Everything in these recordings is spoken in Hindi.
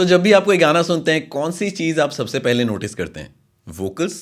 तो जब भी आप कोई गाना सुनते हैं कौन सी चीज़ आप सबसे पहले नोटिस करते हैं? वोकल्स?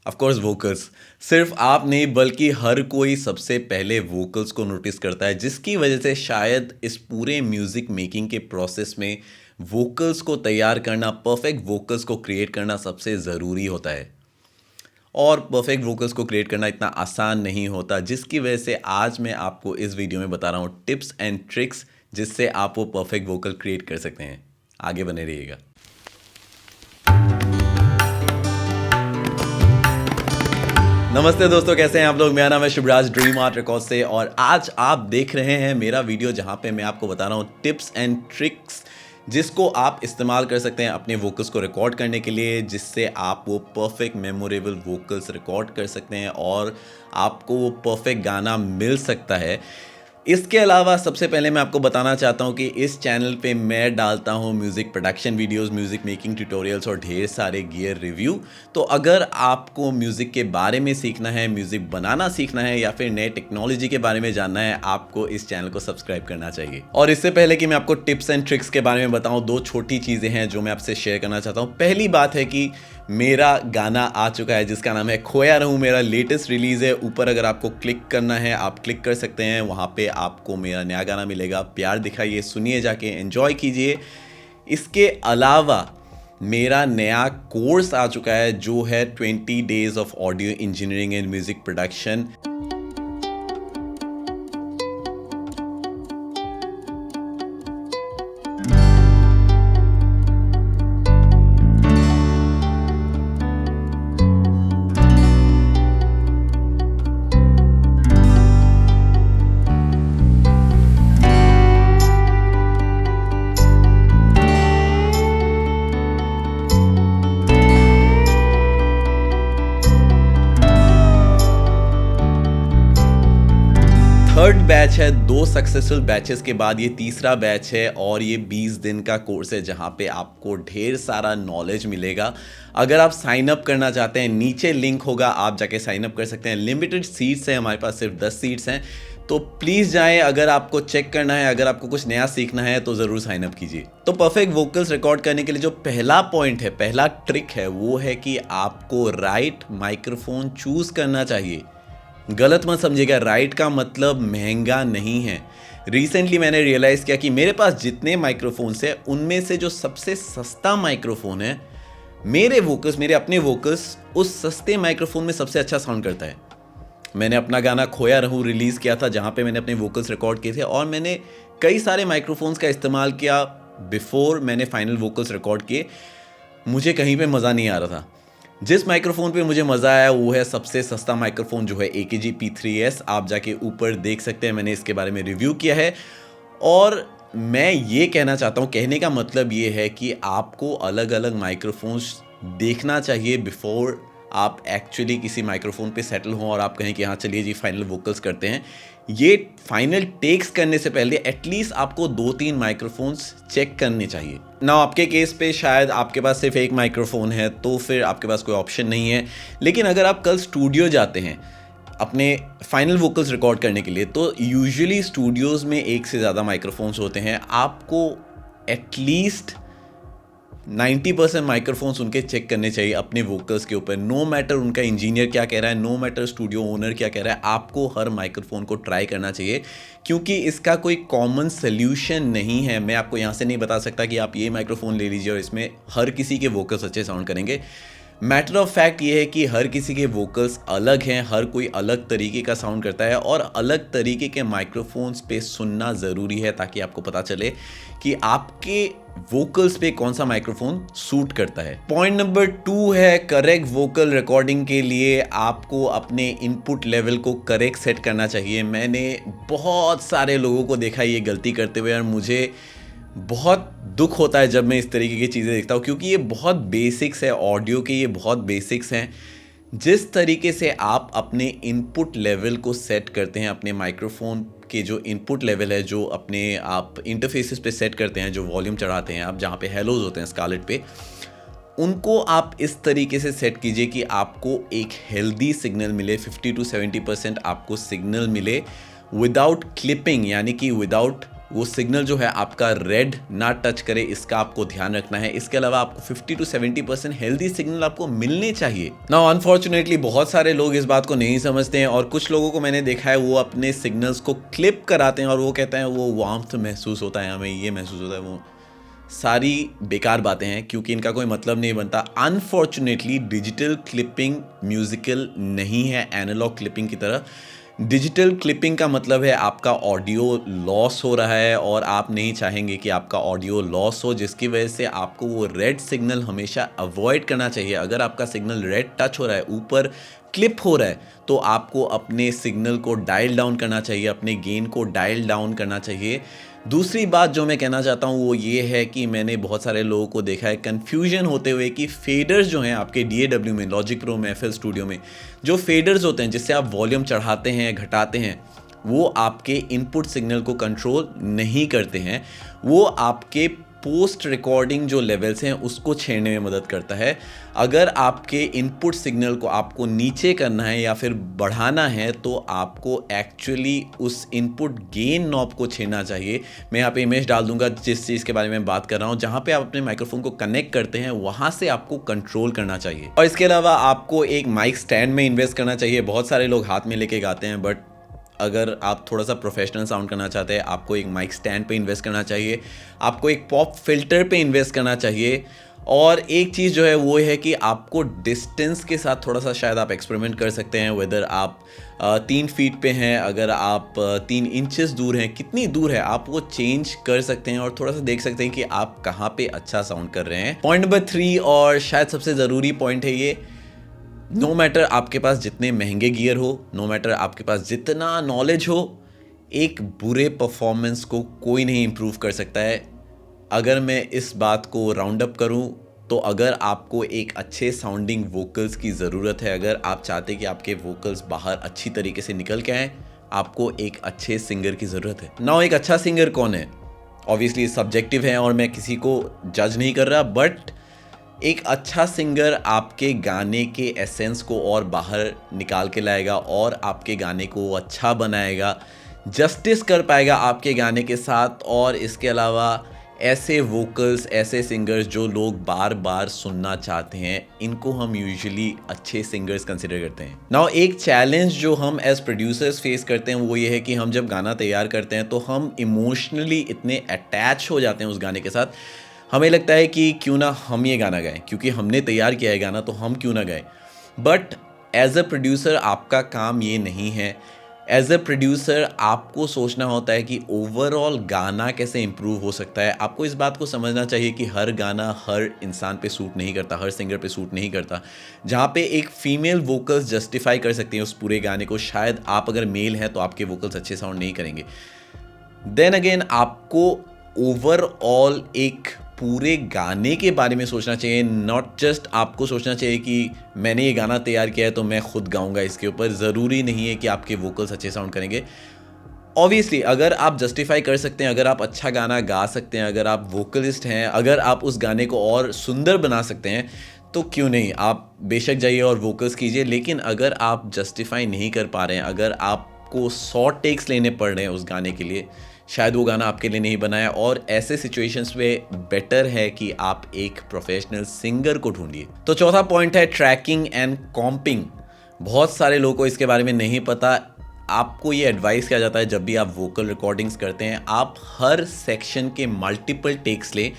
Of course vocals. सिर्फ आप नहीं बल्कि हर कोई सबसे पहले वोकल्स को नोटिस करता है, जिसकी वजह से शायद इस पूरे म्यूज़िक मेकिंग के प्रोसेस में वोकल्स को तैयार करना, परफेक्ट वोकल्स को क्रिएट करना सबसे ज़रूरी होता है। और परफेक्ट वोकल्स को क्रिएट करना इतना आसान नहीं होता, जिसकी वजह से आज मैं आपको इस वीडियो में बता रहा हूँ टिप्स एंड ट्रिक्स जिससे आप वो परफेक्ट वोकल क्रिएट कर सकते हैं। आगे बने रहिएगा। नमस्ते दोस्तों, कैसे हैं आप लोग? मेरा नाम है शुभराज ड्रीम आर्ट रिकॉर्ड से, और आज आप देख रहे हैं मेरा वीडियो जहां पे मैं आपको बता रहा हूं टिप्स एंड ट्रिक्स जिसको आप इस्तेमाल कर सकते हैं अपने वोकल्स को रिकॉर्ड करने के लिए, जिससे आप वो परफेक्ट मेमोरेबल वोकल्स रिकॉर्ड कर सकते हैं और आपको वो परफेक्ट गाना मिल सकता है। इसके अलावा सबसे पहले मैं आपको बताना चाहता हूं कि इस चैनल पे मैं डालता हूं music production videos, music making tutorials और ढेर सारे गियर रिव्यू। तो अगर आपको म्यूज़िक के बारे में सीखना है, म्यूज़िक बनाना सीखना है या फिर नए टेक्नोलॉजी के बारे में जानना है, आपको इस चैनल को सब्सक्राइब करना चाहिए। और इससे पहले कि मैं आपको टिप्स एंड ट्रिक्स के बारे में बताऊँ, दो छोटी चीज़ें हैं जो मैं आपसे शेयर करना चाहता हूँ। पहली बात है कि मेरा गाना आ चुका है जिसका नाम है खोया रहूं। मेरा लेटेस्ट रिलीज़ है। ऊपर अगर आपको क्लिक करना है आप क्लिक कर सकते हैं, वहाँ पे आपको मेरा नया गाना मिलेगा। प्यार दिखाइए, सुनिए, जाके एंजॉय कीजिए। इसके अलावा मेरा नया कोर्स आ चुका है जो है 20 days of audio engineering and music production. Third batch है, 2 सक्सेसफुल बैचेस के बाद ये तीसरा बैच है और ये 20 दिन का कोर्स है जहाँ पे आपको ढेर सारा नॉलेज मिलेगा। अगर आप साइन अप करना चाहते हैं, नीचे लिंक होगा, आप जाके साइन अप कर सकते हैं। लिमिटेड सीट्स हैं, हमारे पास सिर्फ 10 सीट्स हैं, तो प्लीज़ जाएं। अगर आपको चेक करना है, अगर आपको कुछ नया सीखना है तो ज़रूर साइन अप कीजिए। तो परफेक्ट वोकल्स रिकॉर्ड करने के लिए जो पहला पॉइंट है, पहला ट्रिक है, वो है कि आपको राइट माइक्रोफोन चूज़ करना चाहिए। गलत मत समझिएगा, राइट का मतलब महंगा नहीं है। रिसेंटली मैंने रियलाइज़ किया कि मेरे पास जितने माइक्रोफोन्स हैं उनमें से जो सबसे सस्ता माइक्रोफोन है, मेरे अपने वोकल्स उस सस्ते माइक्रोफोन में सबसे अच्छा साउंड करता है। मैंने अपना गाना खोया रहूं रिलीज़ किया था जहां पे मैंने अपने वोकल्स रिकॉर्ड किए थे, और मैंने कई सारे माइक्रोफोन्स का इस्तेमाल किया बिफोर मैंने फाइनल वोकल्स रिकॉर्ड किए। मुझे कहीं पे मज़ा नहीं आ रहा था। जिस माइक्रोफोन पे मुझे मज़ा आया वो है सबसे सस्ता माइक्रोफोन जो है AKG P3S। आप जाके ऊपर देख सकते हैं, मैंने इसके बारे में रिव्यू किया है। और मैं ये कहना चाहता हूँ, कहने का मतलब ये है कि आपको अलग अलग माइक्रोफोन्स देखना चाहिए बिफोर आप एक्चुअली किसी माइक्रोफोन पे सेटल हों और आप कहें कि हाँ चलिए जी फाइनल वोकल्स करते हैं। ये फाइनल टेक्स करने से पहले एटलीस्ट आपको 2-3 माइक्रोफोन्स चेक करने चाहिए ना। आपके केस पे शायद आपके पास सिर्फ एक माइक्रोफोन है तो फिर आपके पास कोई ऑप्शन नहीं है, लेकिन अगर आप कल स्टूडियो जाते हैं अपने फाइनल वोकल्स रिकॉर्ड करने के लिए, तो यूजुअली स्टूडियोज़ में एक से ज़्यादा माइक्रोफोन्स होते हैं। आपको एटलीस्ट 90% माइक्रोफोन्स उनके चेक करने चाहिए अपने वोकल्स के ऊपर। नो मैटर उनका इंजीनियर क्या कह रहा है, नो मैटर स्टूडियो ओनर क्या कह रहा है, आपको हर माइक्रोफोन को ट्राई करना चाहिए, क्योंकि इसका कोई कॉमन सोल्यूशन नहीं है। मैं आपको यहाँ से नहीं बता सकता कि आप ये माइक्रोफोन ले लीजिए और इसमें हर किसी के वोकल्स अच्छे साउंड करेंगे। मैटर ऑफ फैक्ट ये है कि हर किसी के वोकल्स अलग हैं, हर कोई अलग तरीके का साउंड करता है और अलग तरीके के माइक्रोफोन्स पे सुनना ज़रूरी है ताकि आपको पता चले कि आपके वोकल्स पे कौन सा माइक्रोफोन सूट करता है। पॉइंट नंबर 2 है, करेक्ट वोकल रिकॉर्डिंग के लिए आपको अपने इनपुट लेवल को करेक्ट सेट करना चाहिए। मैंने बहुत सारे लोगों को देखा ये गलती करते हुए और मुझे बहुत दुख होता है जब मैं इस तरीके की चीज़ें देखता हूँ, क्योंकि ये बहुत बेसिक्स है ऑडियो के, ये बहुत बेसिक्स हैं। जिस तरीके से आप अपने इनपुट लेवल को सेट करते हैं, अपने माइक्रोफोन के जो इनपुट लेवल है, जो अपने आप इंटरफेसेस पे सेट करते हैं, जो वॉल्यूम चढ़ाते हैं आप, जहाँ पे हेलोज होते हैं स्कारलेट पे, उनको आप इस तरीके से सेट कीजिए कि आपको एक हेल्दी सिग्नल मिले। 50 to 70% आपको सिग्नल मिले विदाउट क्लिपिंग, यानी कि विदाउट वो सिग्नल जो है आपका रेड ना टच करे, इसका आपको ध्यान रखना है। इसके अलावा आपको 50 to 70% हेल्दी सिग्नल आपको मिलने चाहिए। नाउ अनफॉर्चुनेटली बहुत सारे लोग इस बात को नहीं समझते हैं और कुछ लोगों को मैंने देखा है वो अपने सिग्नल्स को क्लिप कराते हैं और वो कहते हैं वो वार्मथ महसूस होता है, हमें ये महसूस होता है। वो सारी बेकार बातें हैं क्योंकि इनका कोई मतलब नहीं बनता। अनफॉर्चुनेटली डिजिटल क्लिपिंग म्यूजिकल नहीं है एनालॉग क्लिपिंग की तरह। डिजिटल क्लिपिंग का मतलब है आपका ऑडियो लॉस हो रहा है और आप नहीं चाहेंगे कि आपका ऑडियो लॉस हो, जिसकी वजह से आपको वो रेड सिग्नल हमेशा अवॉइड करना चाहिए। अगर आपका सिग्नल रेड टच हो रहा है, ऊपर क्लिप हो रहा है, तो आपको अपने सिग्नल को डायल डाउन करना चाहिए, अपने गेन को डायल डाउन करना चाहिए। दूसरी बात जो मैं कहना चाहता हूँ वो ये है कि मैंने बहुत सारे लोगों को देखा है कन्फ्यूजन होते हुए कि फेडर्स जो हैं आपके DAW में, लॉजिक प्रो में, FL स्टूडियो में जो फेडर्स होते हैं जिससे आप वॉल्यूम चढ़ाते हैं घटाते हैं, वो आपके इनपुट सिग्नल को कंट्रोल नहीं करते हैं। वो आपके पोस्ट रिकॉर्डिंग जो लेवल्स हैं उसको छेड़ने में मदद करता है। अगर आपके इनपुट सिग्नल को आपको नीचे करना है या फिर बढ़ाना है तो आपको एक्चुअली उस इनपुट गेन नॉब को छेड़ना चाहिए। मैं यहाँ पे इमेज डाल दूंगा जिस चीज़ के बारे में बात कर रहा हूँ, जहाँ पे आप अपने माइक्रोफोन को कनेक्ट करते हैं वहाँ से आपको कंट्रोल करना चाहिए। और इसके अलावा आपको एक माइक स्टैंड में इन्वेस्ट करना चाहिए। बहुत सारे लोग हाथ में लेके गाते हैं, बट अगर आप थोड़ा सा प्रोफेशनल साउंड करना चाहते हैं आपको एक माइक स्टैंड पे इन्वेस्ट करना चाहिए, आपको एक पॉप फिल्टर पे इन्वेस्ट करना चाहिए। और एक चीज़ जो है वो है कि आपको डिस्टेंस के साथ थोड़ा सा शायद आप एक्सपेरिमेंट कर सकते हैं। वेदर आप 3 फीट पे हैं, अगर आप 3 इंचेस दूर हैं, कितनी दूर है आप वो चेंज कर सकते हैं और थोड़ा सा देख सकते हैं कि आप कहाँ पे अच्छा साउंड कर रहे हैं। पॉइंट नंबर 3 और शायद सबसे ज़रूरी पॉइंट है ये, नो मैटर आपके पास जितने महंगे गियर हो, नो मैटर आपके पास जितना नॉलेज हो, एक बुरे परफॉर्मेंस को कोई नहीं इम्प्रूव कर सकता है। अगर मैं इस बात को राउंड अप करूं तो अगर आपको एक अच्छे साउंडिंग वोकल्स की ज़रूरत है, अगर आप चाहते कि आपके वोकल्स बाहर अच्छी तरीके से निकल के आएँ, आपको एक अच्छे सिंगर की ज़रूरत है। नाउ एक अच्छा सिंगर कौन है? ऑब्वियसली सब्जेक्टिव है और मैं किसी को जज नहीं कर रहा, बट एक अच्छा सिंगर आपके गाने के एसेंस को और बाहर निकाल के लाएगा और आपके गाने को अच्छा बनाएगा, जस्टिस कर पाएगा आपके गाने के साथ। और इसके अलावा ऐसे वोकल्स, ऐसे सिंगर्स जो लोग बार बार सुनना चाहते हैं, इनको हम यूजुअली अच्छे सिंगर्स कंसिडर करते हैं। नाउ एक चैलेंज जो हम एज प्रोड्यूसर्स फेस करते हैं वो ये है कि हम जब गाना तैयार करते हैं तो हम इमोशनली इतने अटैच हो जाते हैं उस गाने के साथ, हमें लगता है कि क्यों ना हम ये गाना गाएं, क्योंकि हमने तैयार किया है गाना तो हम क्यों ना गाएं। बट एज अ प्रोड्यूसर आपका काम ये नहीं है। एज अ प्रोड्यूसर आपको सोचना होता है कि ओवरऑल गाना कैसे इम्प्रूव हो सकता है। आपको इस बात को समझना चाहिए कि हर गाना हर इंसान पे सूट नहीं करता, हर सिंगर पे सूट नहीं करता। जहाँ पे एक फीमेल वोकल्स जस्टिफाई कर सकती हैं उस पूरे गाने को, शायद आप अगर मेल हैं तो आपके वोकल्स अच्छे साउंड नहीं करेंगे। देन अगेन आपको ओवरऑल एक पूरे गाने के बारे में सोचना चाहिए, नॉट जस्ट आपको सोचना चाहिए कि मैंने ये गाना तैयार किया है तो मैं खुद गाऊंगा इसके ऊपर। ज़रूरी नहीं है कि आपके वोकल्स अच्छे साउंड करेंगे। ऑब्वियसली अगर आप जस्टिफाई कर सकते हैं, अगर आप अच्छा गाना गा सकते हैं, अगर आप वोकलिस्ट हैं, अगर आप उस गाने को और सुंदर बना सकते हैं तो क्यों नहीं, आप बेशक जाइए और वोकल्स कीजिए। लेकिन अगर आप जस्टिफाई नहीं कर पा रहे हैं, अगर आपको 100 टेक्स लेने पड़ रहे हैं उस गाने के लिए, शायद वो गाना आपके लिए नहीं बनाया। और ऐसे सिचुएशंस में बेटर है कि आप एक प्रोफेशनल सिंगर को ढूंढिए। तो चौथा पॉइंट है ट्रैकिंग एंड कॉम्पिंग। बहुत सारे लोगों को इसके बारे में नहीं पता। आपको ये एडवाइस किया जाता है जब भी आप वोकल रिकॉर्डिंग्स करते हैं, आप हर सेक्शन के मल्टीपल टेक्स लें।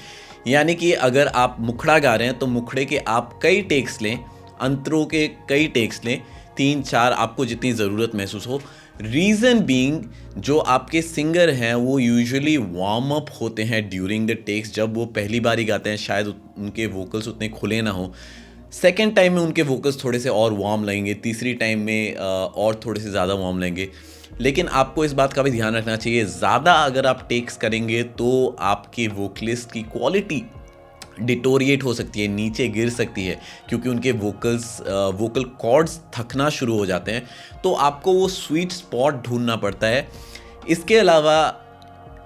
यानी कि अगर आप मुखड़ा गा रहे हैं तो मुखड़े के आप कई टेक्स लें, अंतरों के कई टेक्स लें, 3-4 आपको जितनी ज़रूरत महसूस हो। रीज़न बीइंग जो आपके सिंगर हैं वो यूजुअली वार्म अप होते हैं ड्यूरिंग द टेक्स। जब वो पहली बार ही गाते हैं शायद उनके वोकल्स उतने खुले ना हो, सेकेंड टाइम में उनके वोकल्स थोड़े से और वार्म लगेंगे, तीसरी टाइम में और थोड़े से ज़्यादा वार्म लगेंगे। लेकिन आपको इस बात का भी ध्यान रखना चाहिए, ज़्यादा अगर आप टेक्स करेंगे तो आपके वोकलिस्ट की क्वालिटी डिटोरिएट हो सकती है, नीचे गिर सकती है, क्योंकि उनके वोकल कॉर्ड्स थकना शुरू हो जाते हैं। तो आपको वो स्वीट स्पॉट ढूंढना पड़ता है। इसके अलावा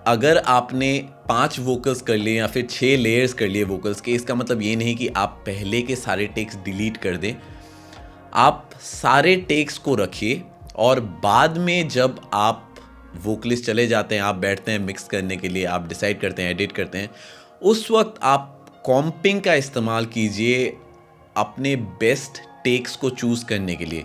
अगर आपने 5 वोकल्स कर लिए या फिर 6 लेयर्स कर लिए वोकल्स के, इसका मतलब ये नहीं कि आप पहले के सारे टेक्स डिलीट कर दें। आप सारे टेक्स को रखिए और बाद में जब आप वोकलिस्ट चले जाते हैं, आप बैठते हैं मिक्स करने के लिए, आप डिसाइड करते हैं, एडिट करते हैं, उस वक्त आप कॉम्पिंग का इस्तेमाल कीजिए अपने बेस्ट टेक्स को चूज़ करने के लिए।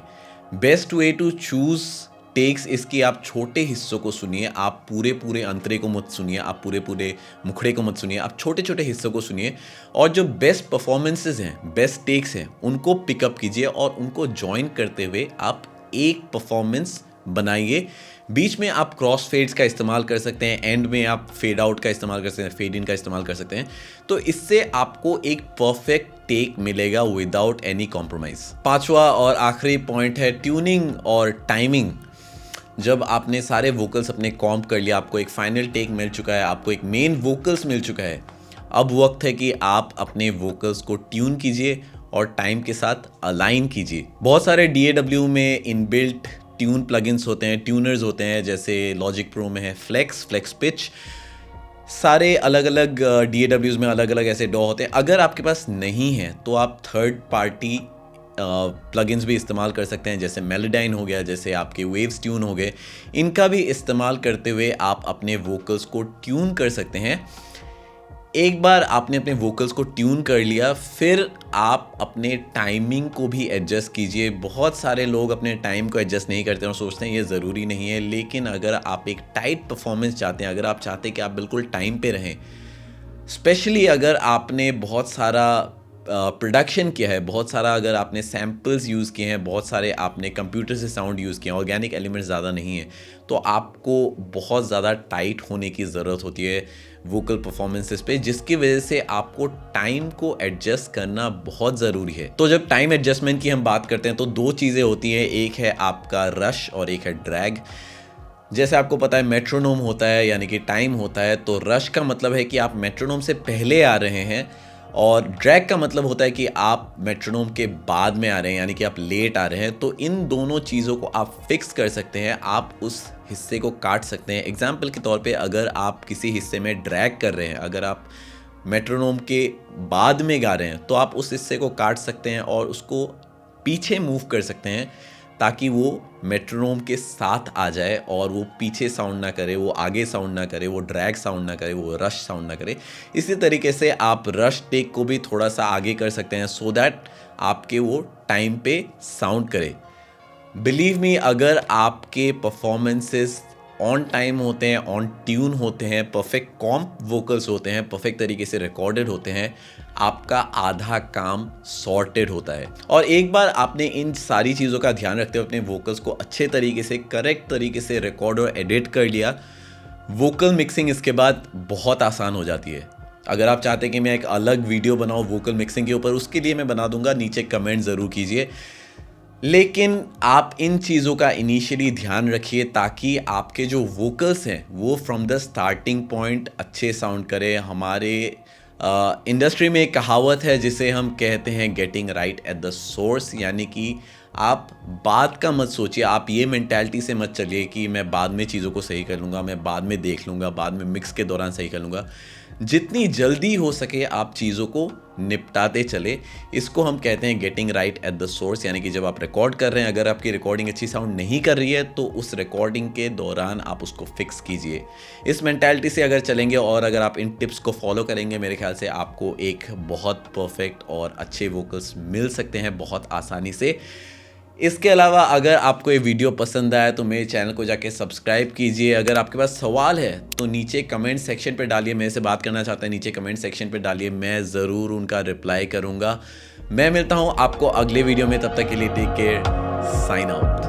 Best way to choose tax इसकी आप छोटे हिस्सों को सुनिए, आप पूरे पूरे अंतरे को मत सुनिए, आप पूरे पूरे मुखड़े को मत सुनिए, आप छोटे छोटे हिस्सों को सुनिए और जो बेस्ट परफॉर्मेंसेज हैं, बेस्ट टेक्स हैं, उनको पिकअप कीजिए और उनको ज्वाइन करते हुए आप एक परफॉर्मेंस बनाइए। बीच में आप क्रॉस फेड्स का इस्तेमाल कर सकते हैं, एंड में आप फेड आउट का इस्तेमाल कर सकते हैं, फेड इन का इस्तेमाल कर सकते हैं। तो इससे आपको एक परफेक्ट टेक मिलेगा विदाउट एनी कॉम्प्रोमाइज। पांचवा और आखिरी पॉइंट है ट्यूनिंग और टाइमिंग। जब आपने सारे वोकल्स अपने कॉम्प कर लिया, आपको एक फाइनल टेक मिल चुका है, आपको एक मेन वोकल्स मिल चुका है, अब वक्त है कि आप अपने वोकल्स को ट्यून कीजिए और टाइम के साथ अलाइन कीजिए। बहुत सारे DAW में इनबिल्ट ट्यून प्लगइन्स होते हैं, ट्यूनर्स होते हैं, जैसे लॉजिक प्रो में है फ्लेक्स पिच। सारे अलग अलग DAWs में अलग अलग ऐसे डॉ होते हैं। अगर आपके पास नहीं है तो आप थर्ड पार्टी प्लगइन्स भी इस्तेमाल कर सकते हैं, जैसे मेलोडाइन हो गया, जैसे आपके वेव्स ट्यून हो गए। इनका भी इस्तेमाल करते हुए आप अपने वोकल्स को ट्यून कर सकते हैं। एक बार आपने अपने वोकल्स को ट्यून कर लिया, फिर आप अपने टाइमिंग को भी एडजस्ट कीजिए। बहुत सारे लोग अपने टाइम को एडजस्ट नहीं करते और सोचते हैं ये ज़रूरी नहीं है, लेकिन अगर आप एक टाइट परफॉर्मेंस चाहते हैं, अगर आप चाहते हैं कि आप बिल्कुल टाइम पे रहें, स्पेशली अगर आपने बहुत सारा प्रोडक्शन किया है, बहुत सारा अगर आपने सैम्पल्स यूज़ किए हैं, बहुत सारे आपने कंप्यूटर से साउंड यूज़ किए हैं, ऑर्गेनिक एलिमेंट्स ज़्यादा नहीं है, तो आपको बहुत ज़्यादा टाइट होने की ज़रूरत होती है वोकल परफॉर्मेंसेस पे, जिसकी वजह से आपको टाइम को एडजस्ट करना बहुत ज़रूरी है। तो जब टाइम एडजस्टमेंट की हम बात करते हैं तो दो चीज़ें होती हैं, एक है आपका रश और एक है ड्रैग। जैसे आपको पता है मेट्रोनोम होता है यानी कि टाइम होता है, तो रश का मतलब है कि आप मेट्रोनोम से पहले आ रहे हैं और ड्रैग का मतलब होता है कि आप मेट्रोनोम के बाद में आ रहे हैं यानी कि आप लेट आ रहे हैं। तो इन दोनों चीज़ों को आप फिक्स कर सकते हैं, आप उस हिस्से को काट सकते हैं। एग्जाम्पल के तौर पे अगर आप किसी हिस्से में ड्रैग कर रहे हैं, अगर आप मेट्रोनोम के बाद में गा रहे हैं, तो आप उस हिस्से को काट सकते हैं और उसको पीछे मूव कर सकते हैं ताकि वो मेट्रोनोम के साथ आ जाए और वो पीछे साउंड ना करे, वो आगे साउंड ना करे, वो ड्रैग साउंड ना करे, वो रश साउंड ना करे। इसी तरीके से आप रश टेक को भी थोड़ा सा आगे कर सकते हैं सो दैट आपके वो टाइम पे साउंड करे। बिलीव मी, अगर आपके परफॉर्मेंसेस ऑन टाइम होते हैं, ऑन ट्यून होते हैं, परफेक्ट कॉम्प वोकल्स होते हैं, परफेक्ट तरीके से रिकॉर्डेड होते हैं, आपका आधा काम सॉर्टेड होता है। और एक बार आपने इन सारी चीज़ों का ध्यान रखते हुए अपने वोकल्स को अच्छे तरीके से, करेक्ट तरीके से रिकॉर्ड और एडिट कर लिया, वोकल मिक्सिंग इसके बाद बहुत आसान हो जाती है। अगर आप चाहते हैं कि मैं एक अलग वीडियो बनाऊँ वोकल मिक्सिंग के ऊपर, उसके लिए मैं बना दूंगा, नीचे कमेंट ज़रूर कीजिए। लेकिन आप इन चीज़ों का इनिशियली ध्यान रखिए ताकि आपके जो वोकल्स हैं वो फ्रॉम द स्टार्टिंग पॉइंट अच्छे साउंड करें। हमारे इंडस्ट्री में एक कहावत है जिसे हम कहते हैं getting right at the source, यानी कि आप बाद का मत सोचिए, आप ये मेंटालिटी से मत चलिए कि मैं बाद में चीज़ों को सही कर लूँगा, मैं बाद में देख लूँगा, बाद में मिक्स के दौरान सही कर लूँगा। जितनी जल्दी हो सके आप चीज़ों को निपटाते चले। इसको हम कहते हैं getting right at the source, यानी कि जब आप रिकॉर्ड कर रहे हैं, अगर आपकी रिकॉर्डिंग अच्छी साउंड नहीं कर रही है तो उस रिकॉर्डिंग के दौरान आप उसको फिक्स कीजिए। इस मेंटालिटी से अगर चलेंगे और अगर आप इन टिप्स को फॉलो करेंगे, मेरे ख्याल से आपको एक बहुत परफेक्ट और अच्छे वोकल्स मिल सकते हैं बहुत आसानी से। इसके अलावा अगर आपको ये वीडियो पसंद आया तो मेरे चैनल को जाके सब्सक्राइब कीजिए। अगर आपके पास सवाल है तो नीचे कमेंट सेक्शन पे डालिए, मेरे से बात करना चाहते हैं नीचे कमेंट सेक्शन पे डालिए, मैं ज़रूर उनका रिप्लाई करूँगा। मैं मिलता हूँ आपको अगले वीडियो में, तब तक के लिए टेक केयर, साइन आउट।